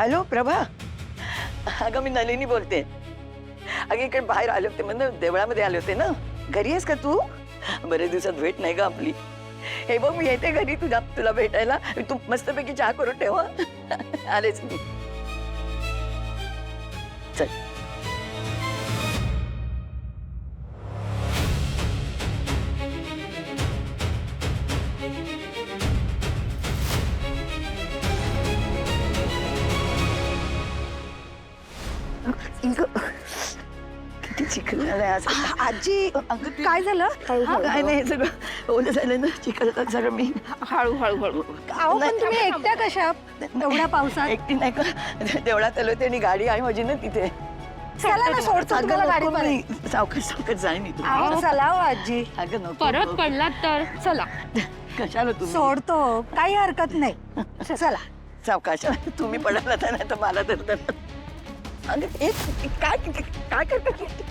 Hello प्रभा, अगं मी नलिनी बोलते. अगं इकडे बाहेर आले होते, म्हणजे देवळामध्ये आले होते ना. घरी आहेस का तू? बरेच दिवसात भेट नाही का आपली. हे बघ मी येते घरी तुला भेटायला. तू मस्तपैकी चहा करून ठेव. आलेच मी. चल. किती चिखल झालाय आज. आजी काय झालं? काय नाही सगळं ओलं झालं ना, चिखल सगळं. मी हळू हळू हळू. अहो पण तुम्ही एकट्या कशा एवढ्या पावसात? एकटी नाही का, देवळात आलो होते आणि गाडी आहे माझी ना तिथे. चला ना, सोडतो तुम्हाला गाडी पण. सावकाश सावकाश जाईन मी तुला. अहो चला हो आजी. अगं नको परत पडलात तर चला. कशाला तुम्ही सोडतो, काही हरकत नाही. चला. सावकाश. तुम्ही पडायला तर नाही तर मला तर अगं काय काय करते.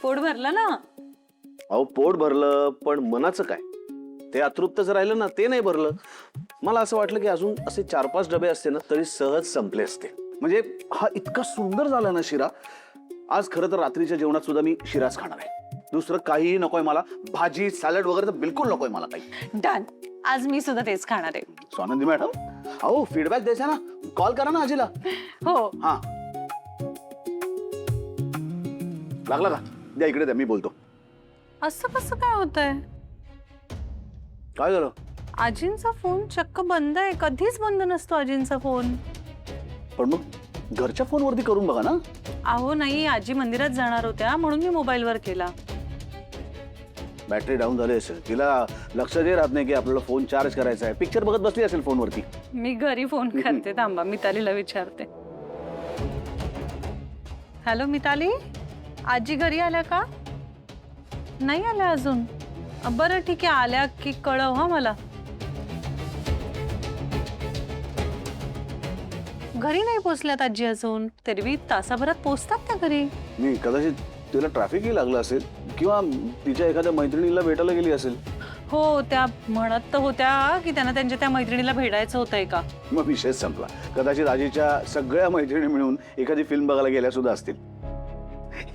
पोट भरलं ना? अहो पोट भरलं, पण मनाचं काय? ते अतृप्तच राहिलं ना, ते नाही भरलं. मला असं वाटलं की अजून असे 4-5 डबे असते ना तरी सहज संपले असते. म्हणजे हा इतका सुंदर झाला ना शिरा. आज खरं तर रात्रीच्या जेवणात सुद्धा मी शिराच खाणार आहे. दुसरं काहीही नकोय मला. भाजी सॅलड वगैरे तर बिलकुल नकोय मला काही. डन. आज मी सुद्धा तेच खाणार आहे. स्वानंदी मॅडम, अहो फीडबॅक द्यायचा ना, कॉल करा ना आजीला. हो. हा लागला का? द्या इकडे द्या, मी बोलतो. असं कसं काय होतंय? काय झालं? आजींचा फोन चक्क बंद आहे. कधीच बंद नसतो आजींचा फोन. पण मग घरच्या फोनवरती करून बघा ना. अहो नाही, आजी मंदिरात जाणार होत्या म्हणून मी मोबाईलवर केला. बॅटरी डाऊन झाली असेल, तिला लक्ष दे राहत नाही की आपल्याला फोन चार्ज करायचा आहे. पिक्चर बघत बसली असेल फोनवरती. मी घरी फोन करते, थांबा मितालीला विचारते. हॅलो मिताली, आजी घरी आल्या का? नाही आल्या अजून. बरं ठीक आहे, आल्या की कळव हा मला. घरी नाही पोचल्यात आजी अजून. तरी तासाभरात पोचतात त्या घरी. नाही, कदाचित तिला ट्रॅफिकही लागलं असेल किंवा तिच्या एखाद्या मैत्रिणीला भेटायला गेली असेल. हो, त्या म्हणत तर होत्या की त्यांना त्यांच्या त्या मैत्रिणीला भेटायचं होतंय का. मग विषय संपला. कदाचित आजीच्या सगळ्या मैत्रिणी मिळून एखादी फिल्म बघायला गेल्या सुद्धा असतील.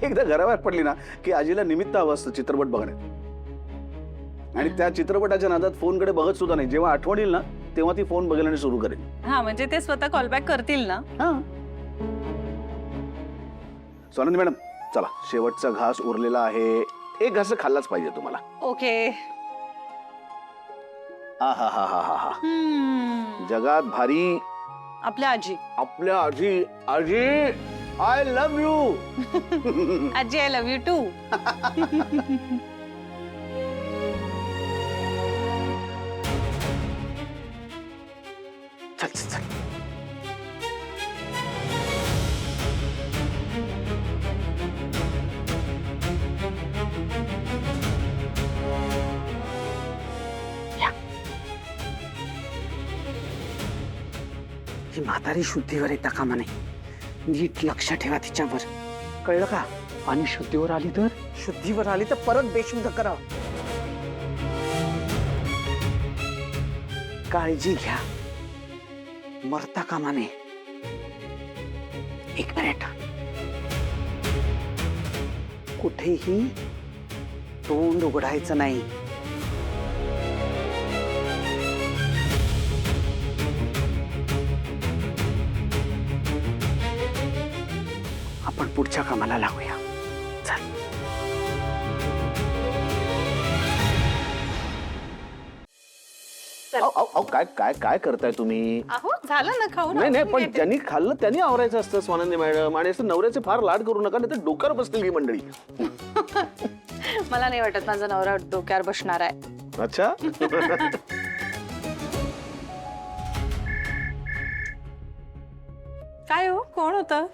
एकदा घराबाहेर पडली ना की आजीला निमित्त हवं असतं चित्रपट बघण्यात. आणि त्या चित्रपटाच्या नादात फोनकडे बघत सुद्धा नाही. जेव्हा आठवण येईल ना तेव्हा ती फोन बघायला सुरू करेल. हा म्हणजे ते स्वतः कॉलबॅक करतील ना. हा. स्वानंदी मॅडम, चला शेवटचा घास उरलेला आहे. एक घास खाल्लाच पाहिजे तुम्हाला. ओके. हा हा हा हा हा. जगात भारी आपल्या आजी. आपल्या आजी. आजी आय लव्ह यू. आजी आय लव्ह यू टू. चल चल चल. ही म्हातारी शुद्धीवर येता कामा नाही. नीट लक्ष ठेवा तिच्यावर, कळलं का? आणि शुद्धीवर आली तर? शुद्धीवर आली तर परत बेशुद्ध करा. काळजी घ्या, मरता कामा नये. एक मिनिट, कुठेही तोंड उघडायचं नाही. आपण पुढच्या कामाला लागूया. चल. काय काय काय करताय तुम्ही? अहो झालं ना खाऊन. नाही नाही, पण ज्यांनी खाल्लं त्यांनी आवरायचं असतं स्वानंदी मॅडम. आणि असं नवऱ्याचे फार लाड करू नका, नाही तर डोक्यावर बसतील ही मंडळी. मला नाही वाटत माझा नवरा डोक्यावर बसणार आहे. अच्छा. काय हो, कोण होतं?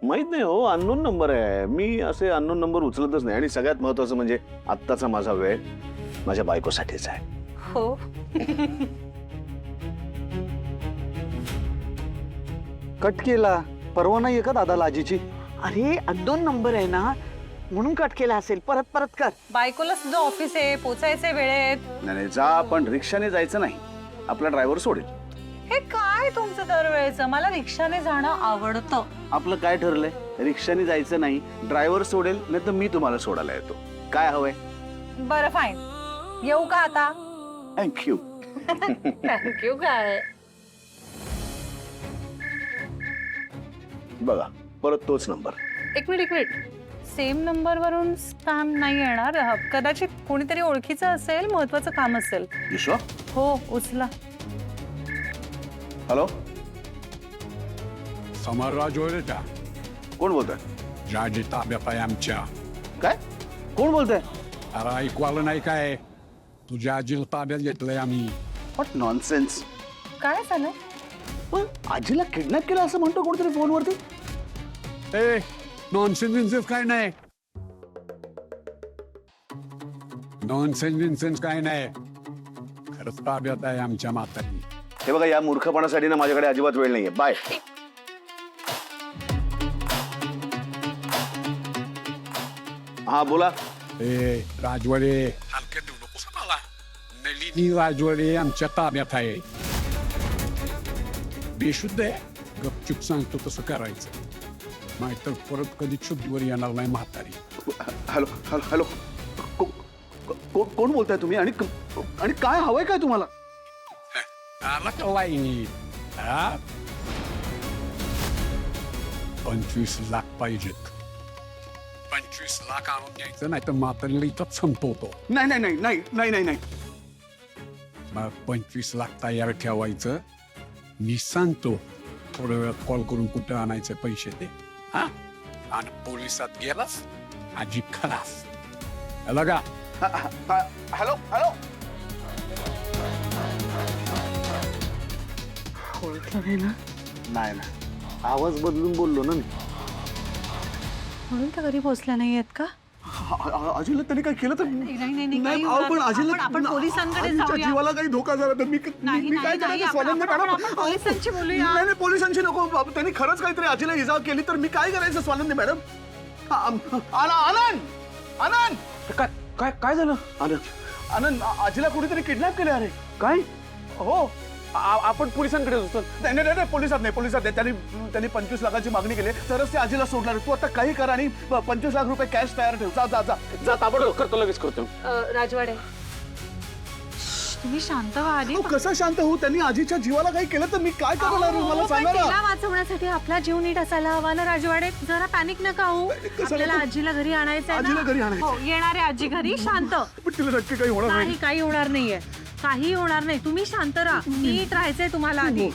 माहित नाही हो, अननोन नंबर आहे. मी असे अननोन नंबर उचलतच नाही. आणि सगळ्यात महत्वाचं म्हणजे आत्ताचा माझा वेळ माझ्या बायकोसाठीच आहे. हो. कट केला. परवा नाहीये का दादाला आजीची? अरे अननोन नंबर आहे ना म्हणून कट केला असेल. परत परत कर. बायकोला सुद्धा ऑफिस आहे, पोचायचे वेळेत. नाही नाही, जा, पण रिक्षाने जायचं नाही. आपला ड्रायव्हर सोडेल. हे काय तुमचं दरवेळेचं? मला रिक्षाने जाणं आवडतं. आपलं काय ठरलंय? रिक्षाने जायचं नाही, ड्रायव्हर सोडेल, नाही तर मी तुम्हाला सोडायला येतो. काय हवंय? बरं फाईन, येऊ का आता? थँक्यू. थँक्यू काय? बघा, परत तोच नंबर. एक मिनिट. सेम नंबर वरून स्पॅम नाही येणार. कदाचित कोणीतरी ओळखीचं असेल, महत्वाचं काम असेल. विश्वा. हो, उचला. हॅलो, समरराज का? कोण बोलतोय? जाजी ताब्यात आहे आमच्या. काय? कोण बोलतोय? अरे ऐकू आलं नाही काय? तुझ्या आजीला ताब्यात घेतलंय आम्ही. What nonsense. काय झालं? पण आजीला किडनॅप केलं असं म्हणतो कोणतरी फोनवरती. ए नॉनसेन्स काय नाही. नॉनसेन्स काय नाही. खरंच ताब्यात आहे आमच्या म्हातारी. हे बघा, या मूर्खपणासाठी ना माझ्याकडे अजिबात वेळ नाहीये. बाय. हा बोला. ए राजवाडे हलक्यात देऊ नकोस मला. नलिनी राजवाडे आमच्या ताब्यात आहे. बेशुद्ध आहे. गपचूप सांगतो तसं करायचं, नाहीतर परत कधी शुद्धीवर येणार नाही म्हातारी. हॅलो हॅलो हॅलो, कोण बोलताय तुम्ही? आणि काय हवंय काय तुम्हाला? आला का लाईनी? 25 लाख पाहिजेत. 25 लाख आणून घ्यायचं, नाही तर म्हातारीला इथंच संपवतो. नाही नाही नाही नाही नाही नाही नाही. मग 25 लाख तयार ठेवायचं. मी सांगतो थोड्या वेळात कॉल करून कुठं आणायचे पैसे ते. हा, आणि पोलिसात गेलास आजी खलास. लगा. Hello hello. ओळखलं नाही ना? नाही ना, आवाज बदलून बोललो ना मी. म्हणून त्या घरी पोहोचल्या नाही आहेत का? आजीला त्यांनी काय केलं तर? नाही, पण आजीला आपण पोलिसांकडे आजीच्या जाऊया. जीवाला काही धोका झाला तर मी काय करायचं? स्वानंद मॅडम, पोलिसांची बोलूया. नाही नाही, पोलिसांची नको. त्यांनी खरंच काहीतरी आजीला इजा केली तर मी काय करायचं? स्वानंद मॅडम. आनंद आनंद, काय काय काय झालं? आनंद, आजीला कोणीतरी किडनॅप केले. अरे काय? हो. आपण पोलिसांकडे जातो. नाही नाही नाही, पोलिसात नाही. त्यांनी 25 लाखाची मागणी केली तरच ते आजीला सोडणार. तू आता काही कर आणि 25 लाख रुपये कॅश तयार ठेव. जा जा जा जा, ताबडतोब करतो, लगेच करतो. राजवाडे, तुम्ही शांत व्हा आधी. तू कसं शांत होऊ? त्यांनी आजीच्या जीवाला काही केलं तर मी काय करणार? मला सांगा तिला ना. वाचवण्यासाठी आपला जीव नीट असायला हवा ना राजवाडे. जरा पॅनिक नका होऊ. आपल्याला आजीला घरी आणायचं आहे आजीला घरी ना. आणायचं. हो, येणार आहे आजी घरी. शांत. पण तिला नक्की काही होणार नाही. नाही, काही होणार नाहीये. काही होणार नाही. तुम्ही शांत राहा. नीट राहायचंय तुम्हाला आधी.